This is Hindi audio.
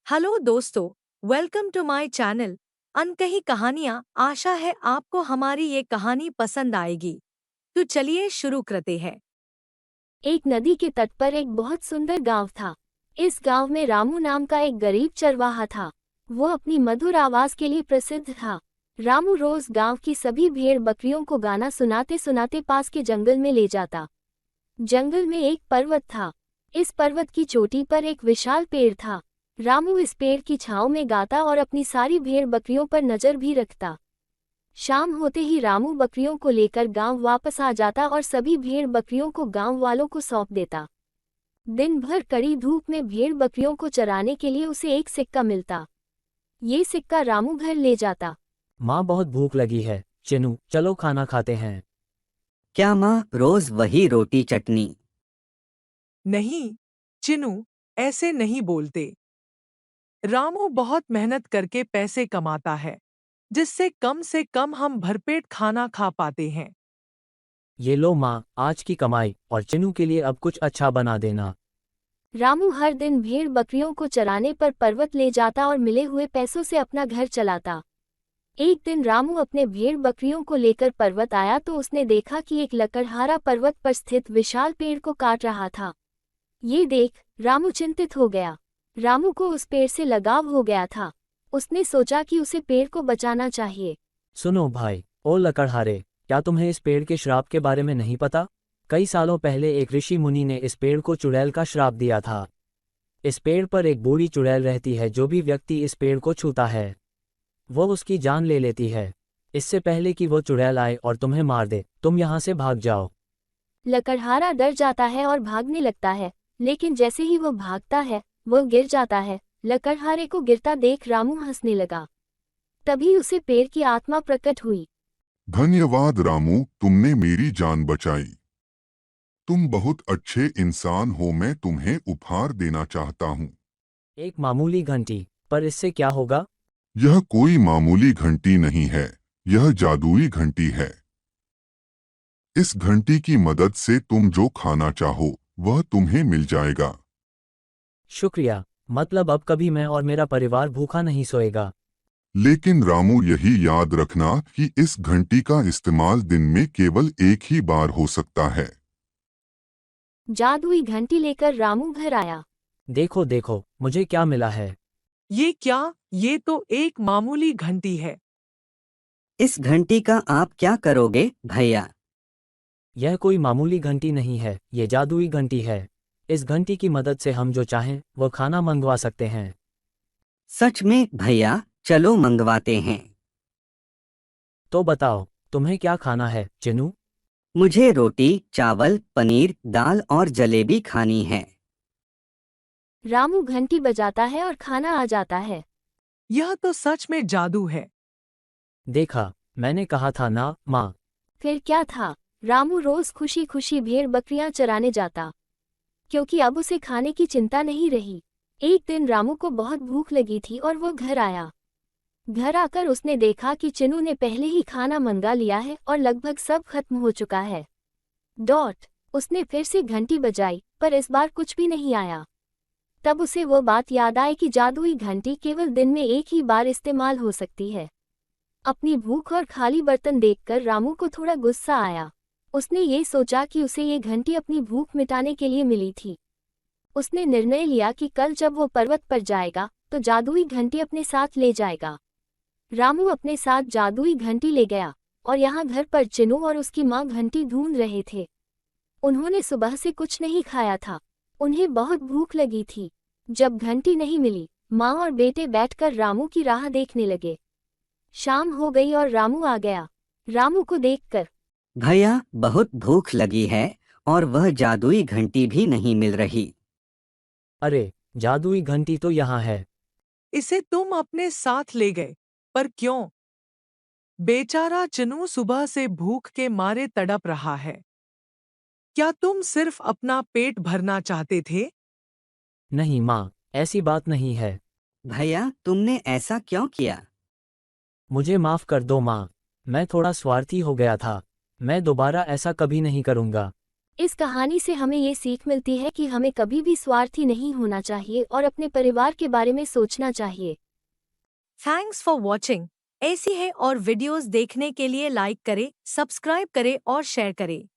हेलो दोस्तों, वेलकम टू माय चैनल अनकही कहानियाँ। आशा है आपको हमारी ये कहानी पसंद आएगी। तो चलिए शुरू करते हैं। एक नदी के तट पर एक बहुत सुंदर गांव था। इस गांव में रामू नाम का एक गरीब चरवाहा था। वो अपनी मधुर आवाज के लिए प्रसिद्ध था। रामू रोज गांव की सभी भेड़ बकरियों को गाना सुनाते सुनाते पास के जंगल में ले जाता। जंगल में एक पर्वत था। इस पर्वत की चोटी पर एक विशाल पेड़ था। रामू इस पेड़ की छांव में गाता और अपनी सारी भेड़ बकरियों पर नजर भी रखता। शाम होते ही रामू बकरियों को लेकर गांव वापस आ जाता और सभी भेड़ बकरियों को गांव वालों को सौंप देता। दिन भर कड़ी धूप में भेड़ बकरियों को चराने के लिए उसे एक सिक्का मिलता। ये सिक्का रामू घर ले जाता। माँ बहुत भूख लगी है, चिनू चलो खाना खाते हैं। क्या माँ रोज वही रोटी चटनी? नहीं, चिनू, ऐसे नहीं बोलते। रामू बहुत मेहनत करके पैसे कमाता है, जिससे कम से कम हम भरपेट खाना खा पाते हैं। ये लो माँ, आज की कमाई, और चिनू के लिए अब कुछ अच्छा बना देना। रामू हर दिन भेड़ बकरियों को चराने पर पर्वत ले जाता और मिले हुए पैसों से अपना घर चलाता। एक दिन रामू अपने भेड़ बकरियों को लेकर पर्वत आया तो उसने देखा कि एक लकड़हारा पर्वत पर स्थित विशाल पेड़ को काट रहा था। ये देख रामू चिंतित हो गया। रामू को उस पेड़ से लगाव हो गया था। उसने सोचा कि उसे पेड़ को बचाना चाहिए। सुनो भाई, ओ लकड़हारे, क्या तुम्हें इस पेड़ के श्राप के बारे में नहीं पता? कई सालों पहले एक ऋषि मुनि ने इस पेड़ को चुड़ैल का श्राप दिया था। इस पेड़ पर एक बूढ़ी चुड़ैल रहती है। जो भी व्यक्ति इस पेड़ को छूता है वो उसकी जान ले लेती है। इससे पहले कि वो चुड़ैल आए और तुम्हें मार दे, तुम यहाँ से भाग जाओ। लकड़हारा डर जाता है और भागने लगता है, लेकिन जैसे ही वो भागता है वो गिर जाता है। लकड़हारे को गिरता देख रामू हंसने लगा। तभी उसे पेड़ की आत्मा प्रकट हुई। धन्यवाद रामू, तुमने मेरी जान बचाई। तुम बहुत अच्छे इंसान हो। मैं तुम्हें उपहार देना चाहता हूँ। एक मामूली घंटी, पर इससे क्या होगा? यह कोई मामूली घंटी नहीं है, यह जादुई घंटी है। इस घंटी की मदद से तुम जो खाना चाहो वह तुम्हें मिल जाएगा। शुक्रिया, मतलब अब कभी मैं और मेरा परिवार भूखा नहीं सोएगा। लेकिन रामू, यही याद रखना कि इस घंटी का इस्तेमाल दिन में केवल एक ही बार हो सकता है। जादुई घंटी लेकर रामू घर आया। देखो देखो, मुझे क्या मिला है। ये क्या? ये तो एक मामूली घंटी है। इस घंटी का आप क्या करोगे भैया? यह कोई मामूली घंटी नहीं है, ये जादुई घंटी है। इस घंटी की मदद से हम जो चाहें वो खाना मंगवा सकते हैं। सच में भैया, चलो मंगवाते हैं। तो बताओ, तुम्हें क्या खाना है चिनू? मुझे रोटी, चावल, पनीर, दाल और जलेबी खानी है। रामू घंटी बजाता है और खाना आ जाता है। यह तो सच में जादू है। देखा, मैंने कहा था ना माँ। फिर क्या था, रामू रोज खुशी खुशी भेड़ बकरियां चराने जाता, क्योंकि अब उसे खाने की चिंता नहीं रही। एक दिन रामू को बहुत भूख लगी थी और वो घर आया। घर आकर उसने देखा कि चिनू ने पहले ही खाना मंगा लिया है और लगभग सब खत्म हो चुका है। उसने फिर से घंटी बजाई, पर इस बार कुछ भी नहीं आया। तब उसे वो बात याद आई कि जादुई घंटी केवल दिन में एक ही बार इस्तेमाल हो सकती है। अपनी भूख और खाली बर्तन देखकर रामू को थोड़ा गुस्सा आया। उसने ये सोचा कि उसे ये घंटी अपनी भूख मिटाने के लिए मिली थी। उसने निर्णय लिया कि कल जब वो पर्वत पर जाएगा तो जादुई घंटी अपने साथ ले जाएगा। रामू अपने साथ जादुई घंटी ले गया और यहाँ घर पर चिनू और उसकी माँ घंटी ढूंढ रहे थे। उन्होंने सुबह से कुछ नहीं खाया था। उन्हें बहुत भूख लगी थी। जब घंटी नहीं मिली, माँ और बेटे बैठकर रामू की राह देखने लगे। शाम हो गई और रामू आ गया। रामू को देखकर, भैया, बहुत भूख लगी है और वह जादुई घंटी भी नहीं मिल रही। अरे, जादुई घंटी तो यहाँ है। इसे तुम अपने साथ ले गए, पर क्यों? बेचारा चिनू सुबह से भूख के मारे तड़प रहा है। क्या तुम सिर्फ अपना पेट भरना चाहते थे? नहीं माँ, ऐसी बात नहीं है। भैया, तुमने ऐसा क्यों किया? मुझे माफ़ कर दो माँ, मैं थोड़ा स्वार्थी हो गया था। मैं दोबारा ऐसा कभी नहीं करूँगा। इस कहानी से हमें ये सीख मिलती है कि हमें कभी भी स्वार्थी नहीं होना चाहिए और अपने परिवार के बारे में सोचना चाहिए। Thanks for watching. ऐसी है और वीडियोस देखने के लिए लाइक करें, सब्सक्राइब करें और शेयर करें।